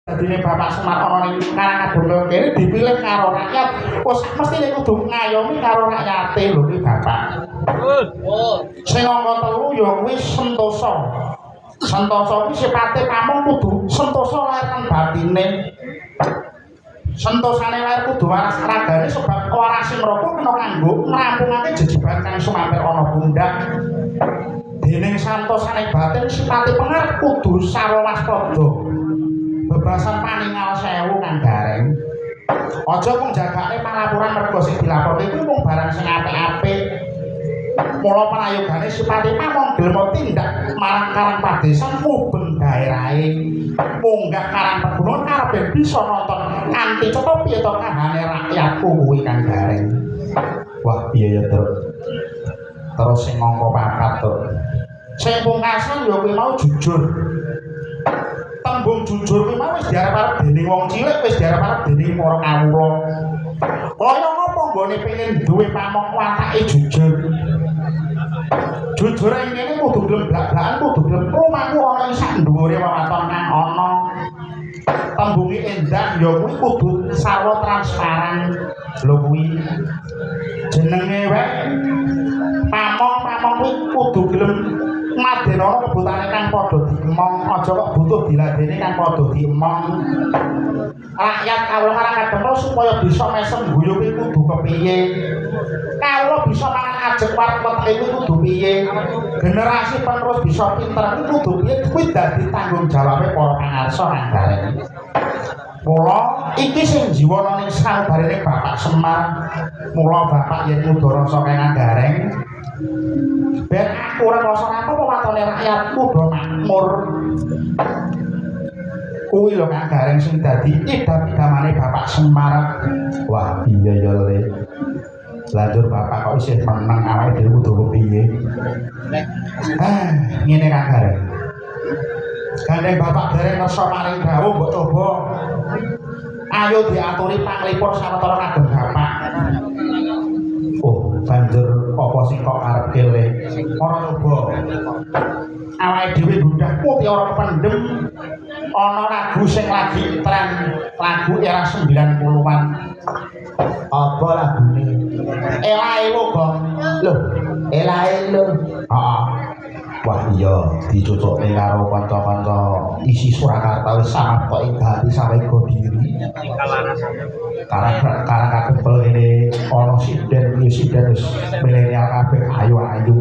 Dadine Bapak Semar ana ning Karangkadung kene dipilih karo rakyat, wis mestine kudu ngayomi karo rakyate lho iki Bapak. Sing angka 3 ya kuwi sentosa. Sentosa kuwi sipate pamong kudu sentosa lahir lan batine. Sentosane lahir kudu waras ragane sebab warasing roko kena kanggo ngrampungake jejeban kang sumampir ana pundak. Dening santosane batin sipate pengarep kudu sarwa waspada. Bebasan paningal 1000 Kang Gareng. Aja mung jagane palapuran mergo sing dilaporke kuwi mung barang sing apik-apik. Mula prayogane sipate pamong gelem tindak marang Karang Padesan mubeng daerahe. Munggah Karang Pegunungan arep ben bisa nonton kanthi cetha piye to kahane rakyatku kuwi Kang Gareng. Wah, piye ya, terus sing angka 4 to. Sing pungkasan ya kuwi mau jujur. Tembung jujur kuwi mau wis diarep-arep dening wong cilik, wis diarep-arep dening para kawula. Kaya ngapa nggone pengen duwe pamong watake jujur. Jujur ing kene kudu gelem blak-blakan, kudu gelem lumaku ana ing sak dhuwure wewaton kang ana. Tembunge endah ya kuwi kudu sarwa transparan. Lho kuwi jenenge wae pamong kuwi kudu gelem madenono kebutane kang padha diemong, aja kok butuh diladeni kang padha diemong. Rakyat kawula Karangkadung supaya bisa mesem guyu kuwi kudu kepiye? Kawula bisa mangan ajeng wareg wetenge kuwi kudu piye? Generasi penerus bisa pinter kuwi kudu piye? Kuwi dadi tanggung jawabe para pangarsa Kang Gareng. Mula iki sing jiwana ning sabarene Bapak Semar. Mula Bapak yen Udarasa Kang Gareng ben aku ora rasa apa watone rakyatku do makmur. Kuwi lho Kang Gareng sing dadi idam-idamane Bapak Semar. Wah, iya ya Le. Lanjut Bapak kok isih meneng awake dhewe kudu piye? Ngene Kang Gareng. Gandeng Bapak dereng ngersa maring dawuh mbok coba ayo diaturi panglipur sawetara kagem Bapak. Oh, banjur apa sing kok karepke Le? Ora coba. Awake dhewe budak putih ora pendem. Ana lagu sing lagi tren, lagu era 90-an. Apa lagune? Elae lo, Gong. Lho, elae lo. Heeh. Wah iya, dicocokne karo kanca-kanca isi Surakarta wis sangat kok ing hati sampe go diri. Karang kadempel ini ana sinden wis milenial kabeh ayu-ayu.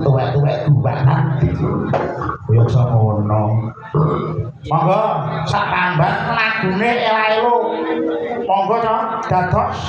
Tuwek-tuwek duwanan. Koyo ngono. Monggo sak tambat lagune elae lo. Monggo to dados.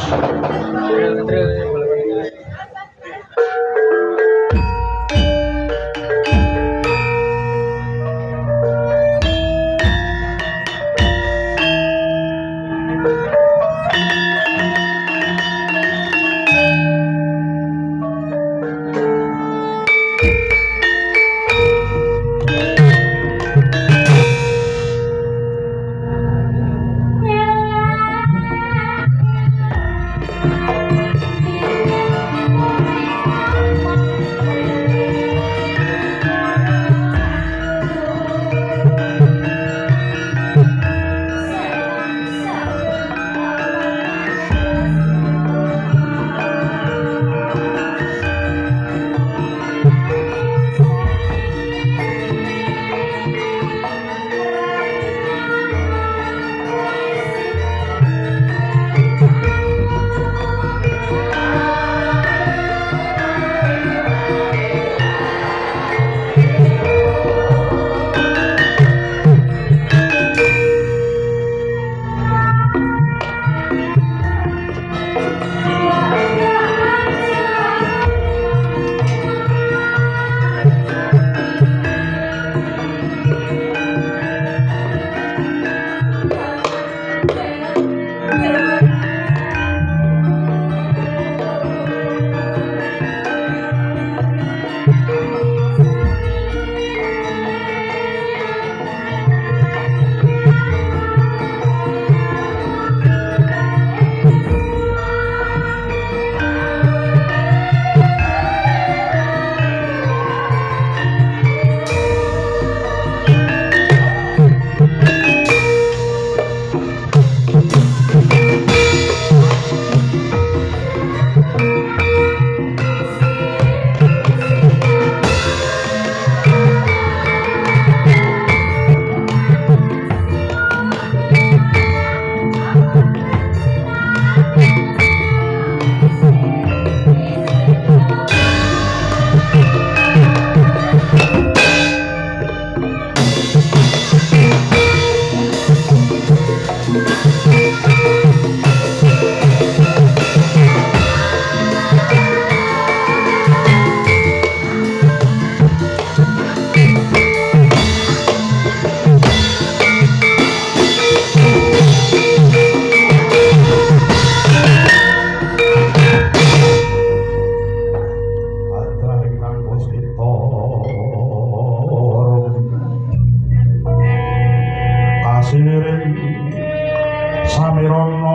ngiring samirana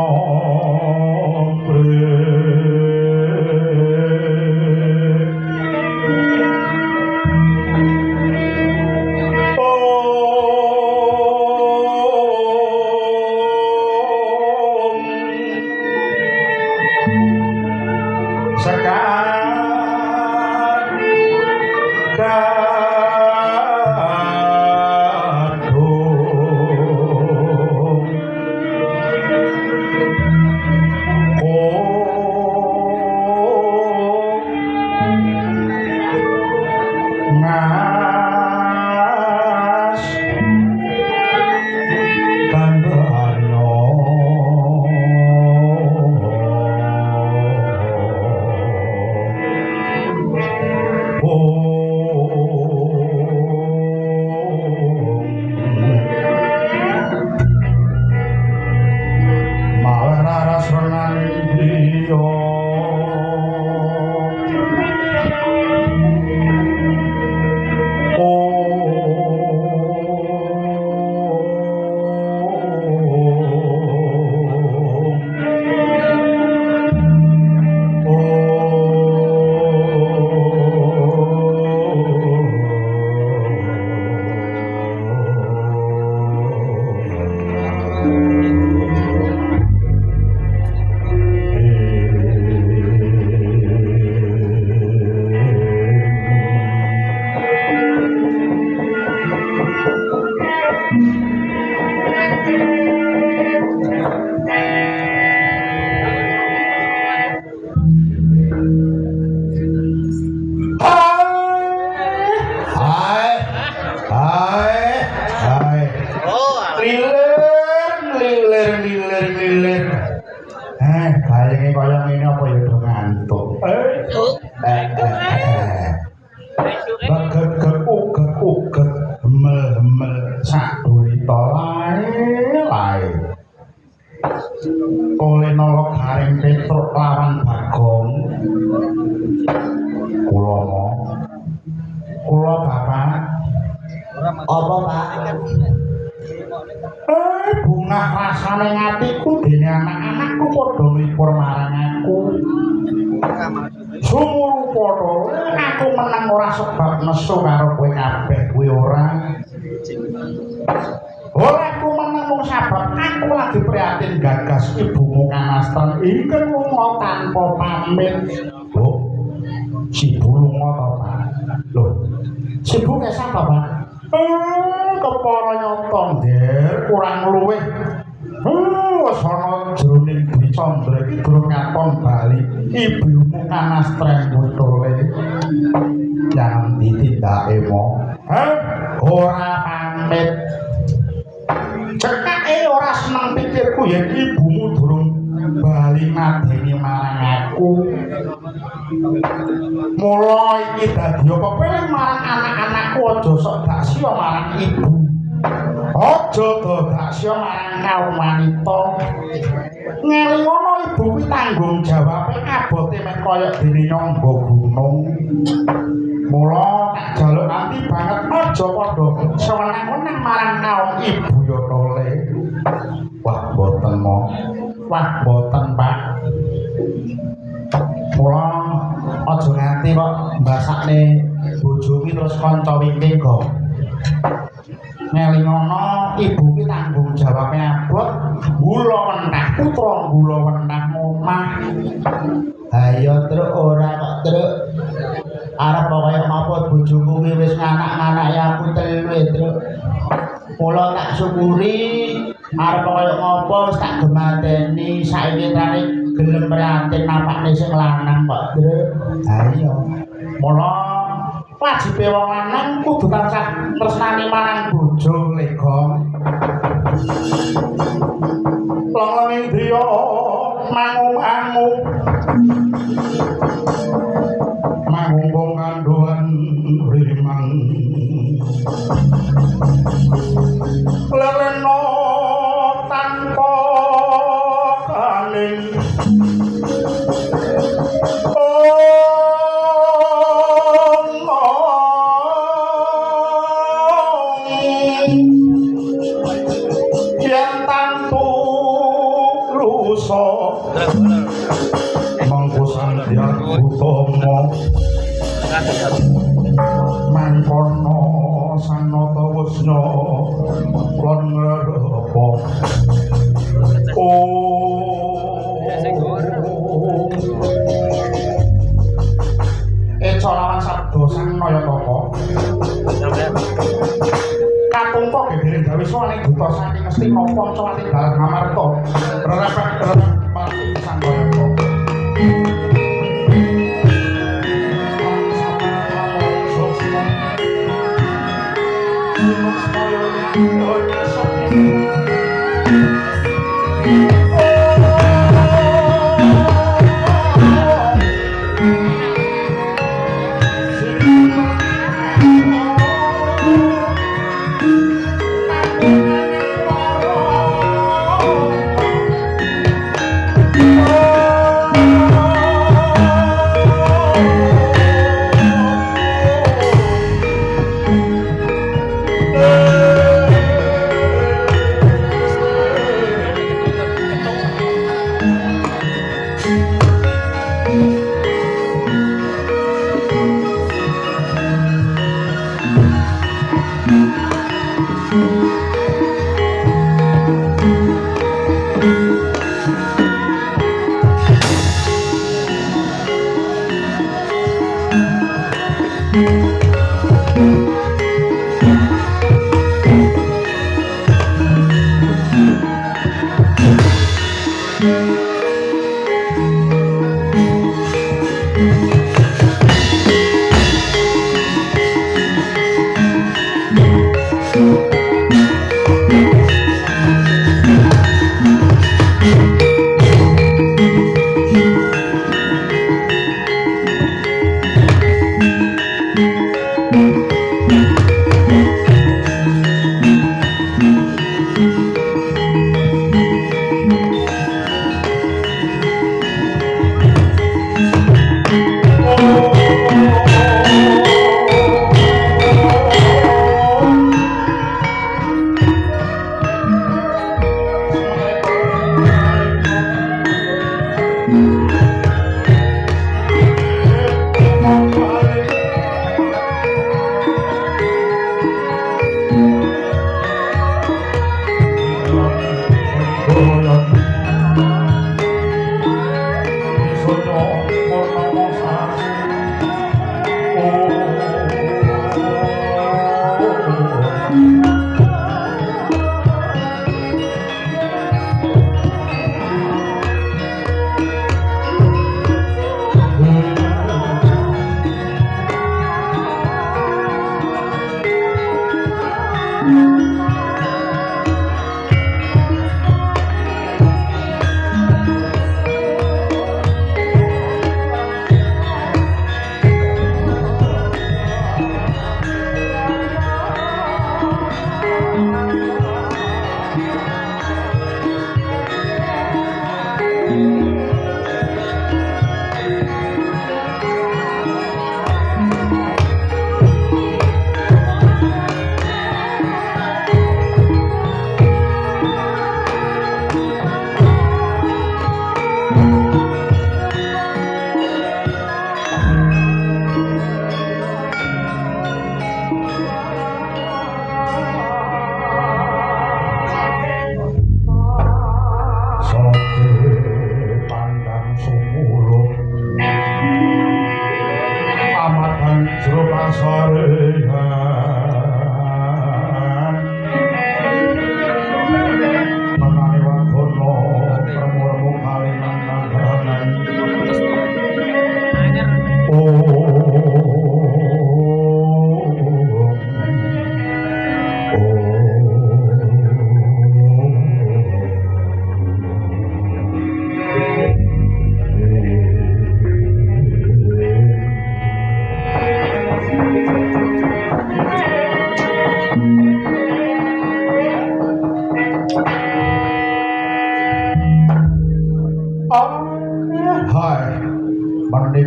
mengko sandyan utama mangkono sanata wisna kon ngerepa Colawan sabda sang Nayataka katumpa gegere gawe sowane duta saking Astina Pancawati Balang Amarta rerepet pati sang Nayataka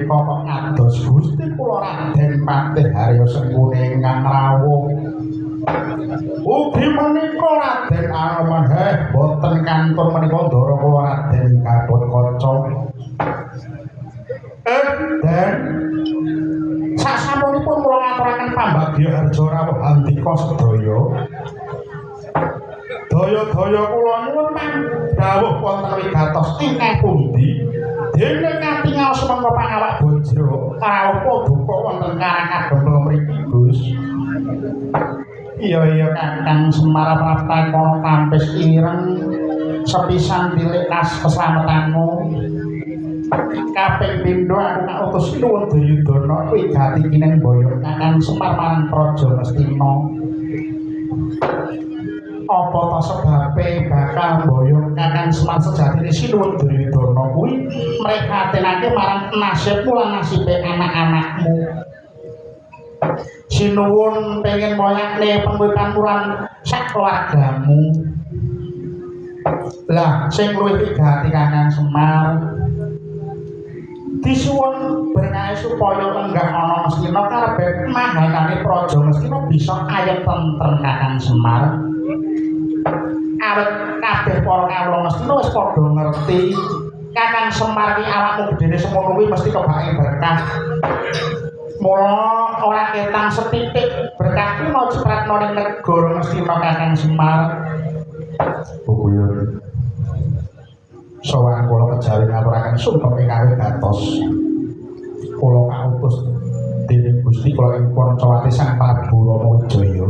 menika kok ngados Gusti kula Raden Patih Haryo Sengkuni ingkang rawuh. Ugi menika Raden Anomanheh boten kantor menika ndara kula Raden Gatot Ya harja rawuh handika sedaya. Daya-daya kula nyuwun dawuh wonten wigatos ingkang pundi dene katingal semangka pangawak bojro rawuh paduka wonten karang kadempel mriki Gus. Iya Kakang Semar Praptakono kampis ireng sepisan tilik kas keslametanmu. Kaping pindho aku ngutus nuwun Duryudana wigati kinen boyong Kakang Semar marang Praja Ngastina. Apa ta sebabe bakal boyong Kakang Semar sejatine sinuwun Duryudana kuwi mrekatenake marang nasibmu lan nasibe anak-anakmu. Sinuwun pengen moyakne pembukaan sak keluargamu. Lah sing luwih wigati Kakang Semar disuwun berkae supaya lenggah ana Ngastina karepe mahanane Praja Ngastina bisa ayem tentrem Kakang Semar. Awit kabeh para kawula Ngastina wis padha ngerti Kakang Semar ki awakmu gedene semono kuwi mesti kebake berkah. Mula ora ketang setitik berkah kuwi mau cipratno ning negara Ngastina Kakang Semar. Bubuyun sowan kula kejawi ngaturaken sumpah ingkang wigatos. Kula kautus dening Gusti kula ing Pancawati Sang Prabu Rama Wijaya.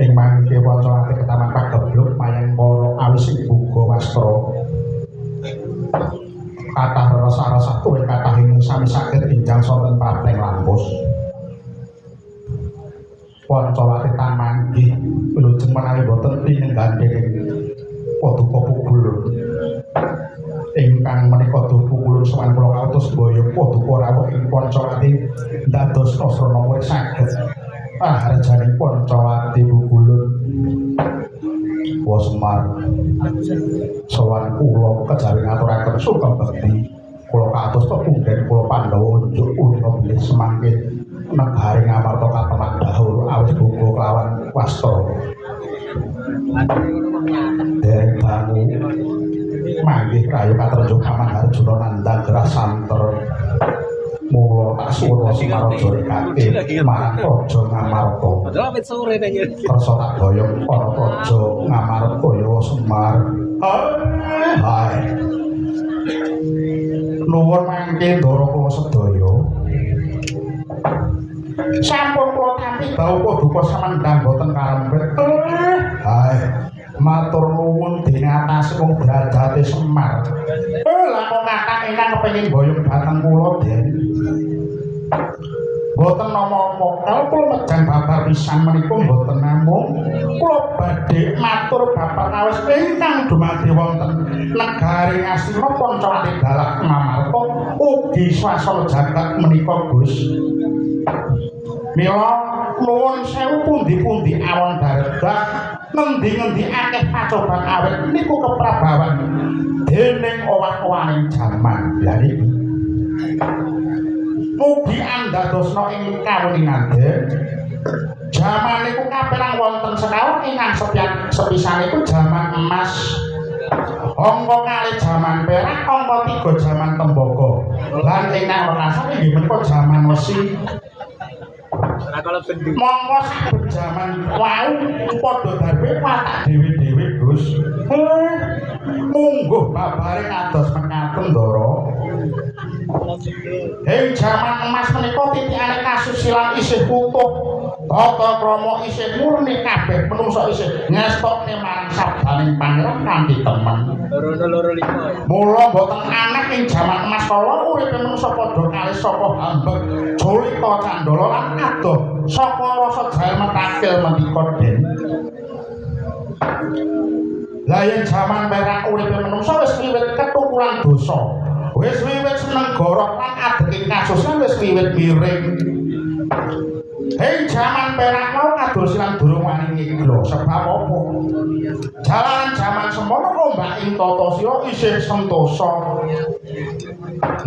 Ing mangke Pancawati Ketaman Pagebluk mayang para awis ing buga wastra. Kathah rasa-rasa tuwin kathah ing sami saged injang sonten prateng lampus. Pancawati tamanggih wilujeng menawi boten tinenggandheng paduka pukul ingkang menika dupukul sowan kula kautus boyong paduka rawuh ing Pancawati dados asrana murid saged harjaning Pancawati pukulun Wa Semar sowan kula kejawi ngaturaken sugeng bekti kula kados pepundhen kula Pandhawa njuk unika bilih semangke negari ngamarta katemak dahur awit buka kelawan wastra. Dereng bangu manggih rayu katrenjung Kamang Arjuna nandhang gerah santer. Mula tak suwun Semaraja rekake marang Praja Ngamarta. Kersa tak boyong para Praja Ngamarta ya Semar. Hai. Nuwun mangke ndara kula sedaya. Sampun kula tampi bau paduka samandhang boten karempet. Hai. Matur nuwun dene atas wong brajate Semar. Lah kok kakak ingkang kepengin boyong dhateng kula, Den. Boten nama-nama kalau kula medang babar pisan menika boten namung kula badhe matur babar kawis ingkang dumadi wonten negari Ngastina Pancawati Dalak Ngamarta ugi swasana jagat menika Gus. Mila nuwun sewu pundi-pundi awon daredah ngendi-ngendi akeh pacobaan awit niku keprabawan dening owah-owaning jaman. Lah niki mugi andadosna ing kawuningan jaman niku kaperang wonten sekawan ingkang sepisanipun jaman emas, angka kalih jaman perak, angka 3 jaman tembaga, lan ingkang wengasan inggih menika jaman wesi. Monggo saben jaman wau padha darbe watak dhewe-dhewe Gus. Mungguh babare kados mekaten Ndara. Ing jaman emas menika titikane kasusilan isih utuh, tata krama isih murni, kabeh menungsa isih ngestokne marang sabdaning pangeran kanthi temen. Mula boten aneh ing jaman emas kala uripe menungsa padha kalih saka hambeg Julika Candala lan adoh saka rasa jalma takil menika Den. Lah yen jaman perak uripe menungsa wis wiwit ketukuran dosa. Wis wiwit seneng gorok lan adeke kasusan wis wiwit miring. Ing jaman perak mau kadosilan durung wani ngiglo sebab apa? Jalaran jaman semono ombaking tata sira isih sentosa.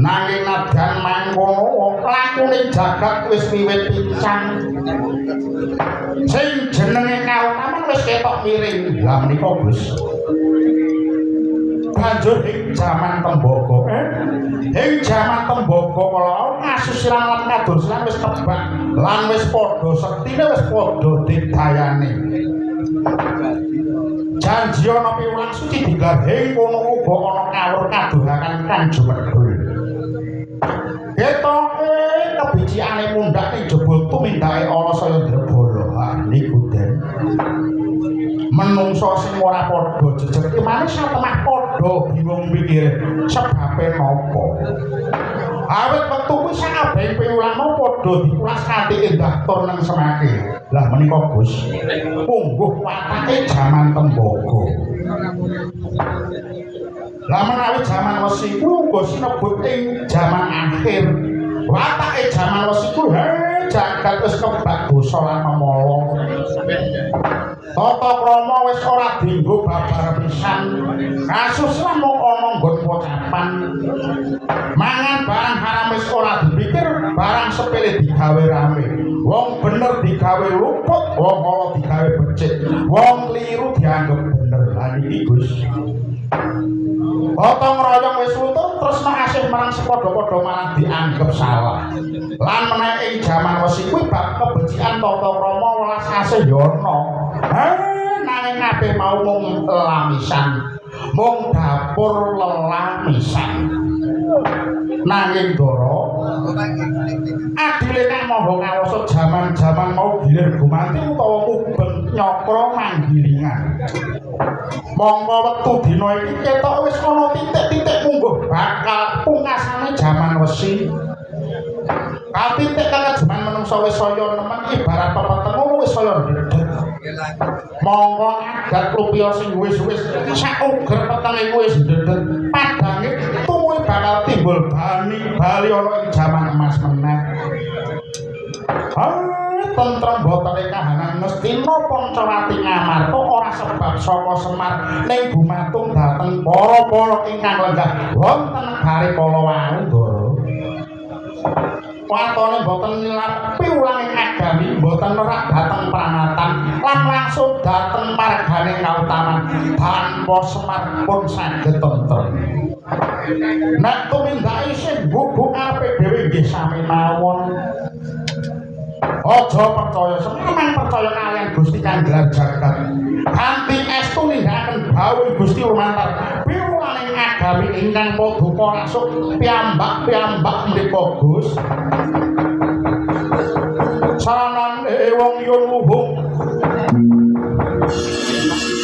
Nanging nadyan mangkono lakune jagat wis wiwit pincang. Sing jenenge kautaman wis ketok miring. Lah menika Gus. banjur ing jaman tembaga ing jaman tembaga kala ngasusilan lan kadosilan wis kebak lan wis padha sektine wis padha digayane janji ana piwulang suci digawe kono uga ana kawur kadurakan kang jumedhul ketoke kebiciane mundhak ning jebul tumindake ana saya ndrebala niku den menungso sing ora padha jejeg imane satemah padha bingung mikir sebabe napa awit wektu kuwi sakabeh piwulang padha dikulas kanthi endah tur nang semake lah menika Gus pungguh watake jaman tembaga lah menawi jaman wesi kuwi uga sinebut ing jaman akhir watake jaman wesi kuwi jagat wis kebak dosa lan memala tata krama wis ora dienggo babar pisan kasus lan mung ana nggon pocapan mangan barang haram wis ora dipikir barang sepele digawe rame wong bener digawe luput wong ala digawe becik wong kliru dianggep bener lan iki Gus potong royong wis luntur terus makasih marang sepadha-padha malah dianggep salah lan menawa ing jaman wesi kuwi bab kebecikan tata krama welas asih ya ana nanging kabeh mau mung lamisan mung dapur lelamisan nanging Ndara adile kang moho ngawasa jaman-jaman mau gilir gumanti utawa mubeng nyakra manggilingan mongko wektu dina iki ketok wis ana titik-titik mungguh bakal pungkasane jaman wesi katitik kang jaman menungsa wis saya nemen ibarat pepeteng ngono wis saya ndedhet mongko adat rupiah sing wis-wis sauger petenge kuwi wis ndedhet padange tumuhe bakal timbul bali ana ing jaman emas meneh tentrem botone kahanan Ngastina Pancawati ngamarta ora sebab saka Semar ning gumatung dhateng para-para ingkang lenggah wonten negari kala wau Ndara watone boten nilar piwulang agami boten nerak dhateng pranatan lan langsung dhateng margane kautaman tanpa Semar pun saged tentrem nek tumindake sing bubuk arepe dhewe nggih sami mawon aja percaya sememang percaya kalian Gusti kang gelar jagat kanthi estu nindakaken bawuh Gusti lumantar piwulaning agami ingkang paduka rasuk piyambak-piyambak mripa Gus saranane wong yen luhung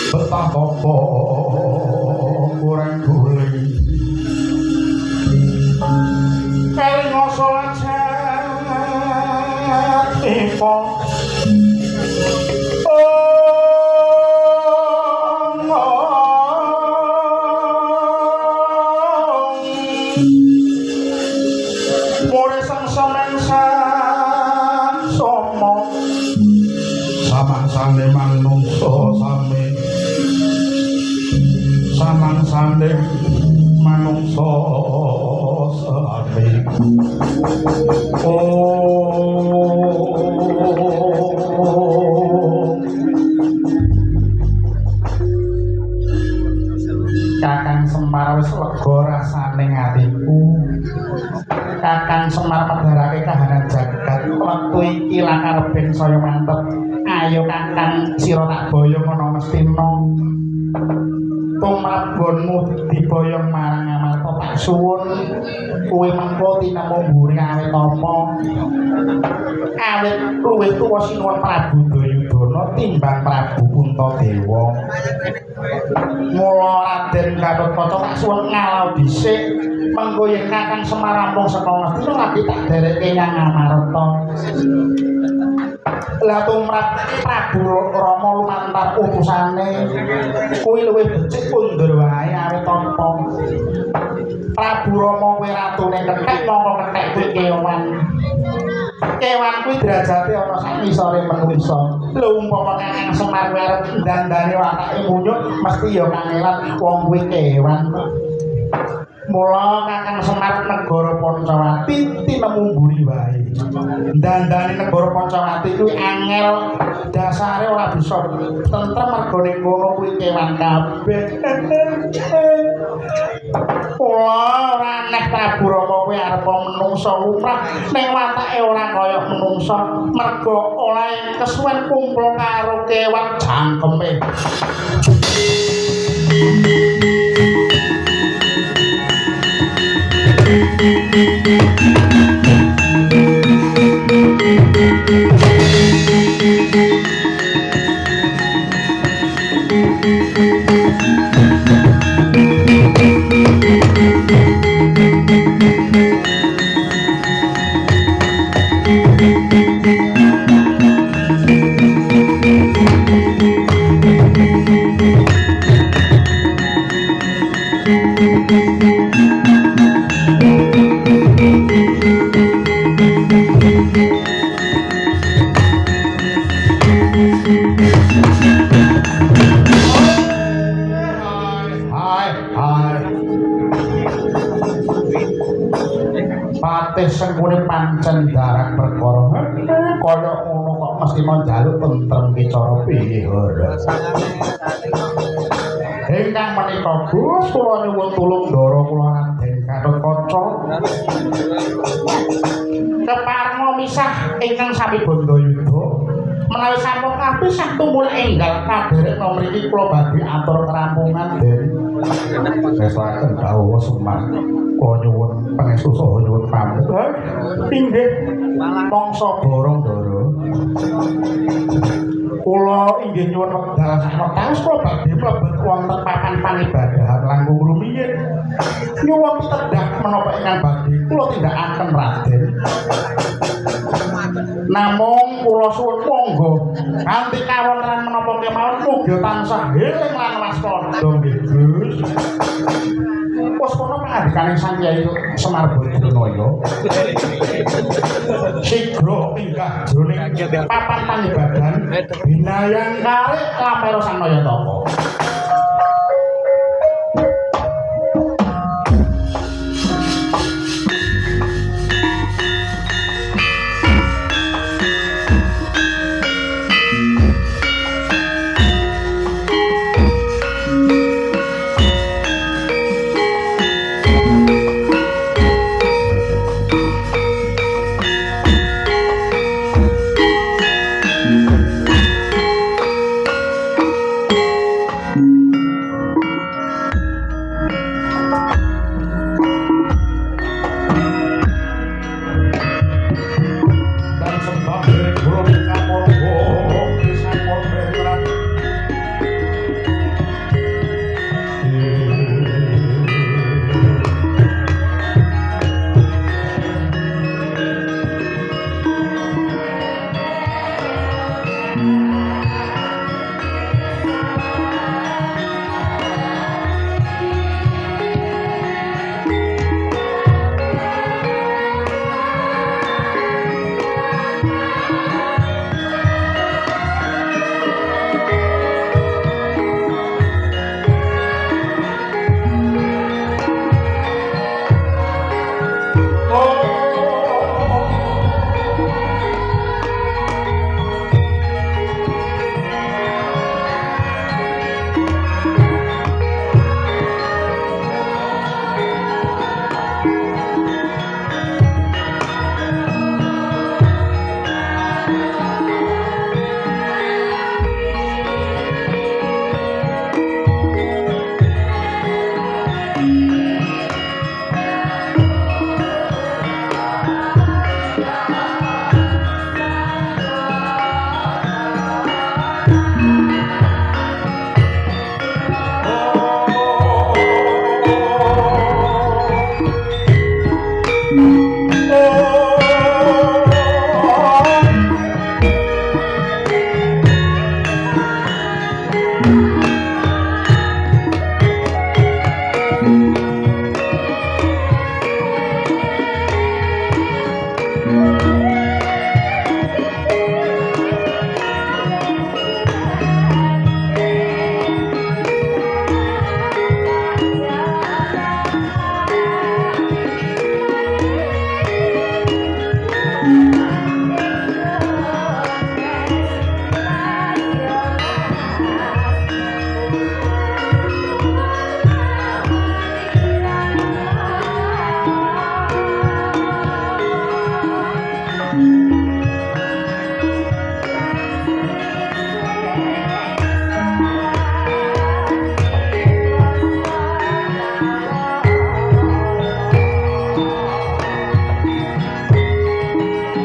betapa kurang guling kali ngosolan Ipo Mure sang samengsan somo samangsane manungsa sami samangsane manungsa sami Kakang Semar wis lega rasane atiku Kakang Semar medharake kahanan jagat wektu iki lan arep saya mantep ayo Kakang sira tak boyong ana Ngastina tumrabonmu diboyong marang Amarta tak suwun kuwi mengko tinemu mburi awit apa awit luwih tuwa sinuwun Prabu Dayudana timbang Prabu Puntadewa mula Raden Gatotkaca tak suwun ngalau dhisik mengko yen Kakang Semar rampung saka Ngastina lagi tak dereke nyang Amarta lah tumrap Prabu Rama lumantar utusane kuwi luwih becik kundur wae awit apa Prabu Rama kuwi ratune kethek mongko kethek kuwi kewan kuwi derajate ana sak ngisore manungsa lho umpama Kakang Semar kuwi arep dandane watake munyuk mesti ya kangelan wong kuwi kewan mula Kakang Semar negara Pancawati tinemu mburi wae dandane negara Pancawati kuwi angel dasare ora bisa tentrem mergone kono kuwi kewan kabeh Kula ora neh Prabu Rama kowe arep menungsa lumrah ning watake ora kaya menungsa merga oleh kesuwen kumpul karo kewan jangkeme. Patih sengkune pancen darang perkara kaya ngono kok mesti njaluk tentrem ki cara piye ora. Ingkang menika Gus kula nyuwun tulung ndara kula Raden Gatotkaca. Kepareng misah ingkang sami Bandayuda menawi sampun kapisah tumbul enggal kaderek mriki kula badhe atur kerampungan den. Sesaken dawuh Semar. Kula nyuwun pangestu saha nyuwun pamit. Inggih mangsa borong ndara. Kula inggih nyuwun wekdal sanes kula badhe mlebet wonten papan panibadahan langkung rumiyin. Nyuwun tedhak menapa ingkang badhe kula tindakaken Raden. Namung kula suwun monggo kanthi kawontenan menapa kemawon mugi tansah eling lan waspada nggih Gus. Wes kono pangandikaning Sang Kyai Semar Bajranaya. Sigra pinggah jroning papan pangibadan binayang kalih Lamero Sang Nayataka.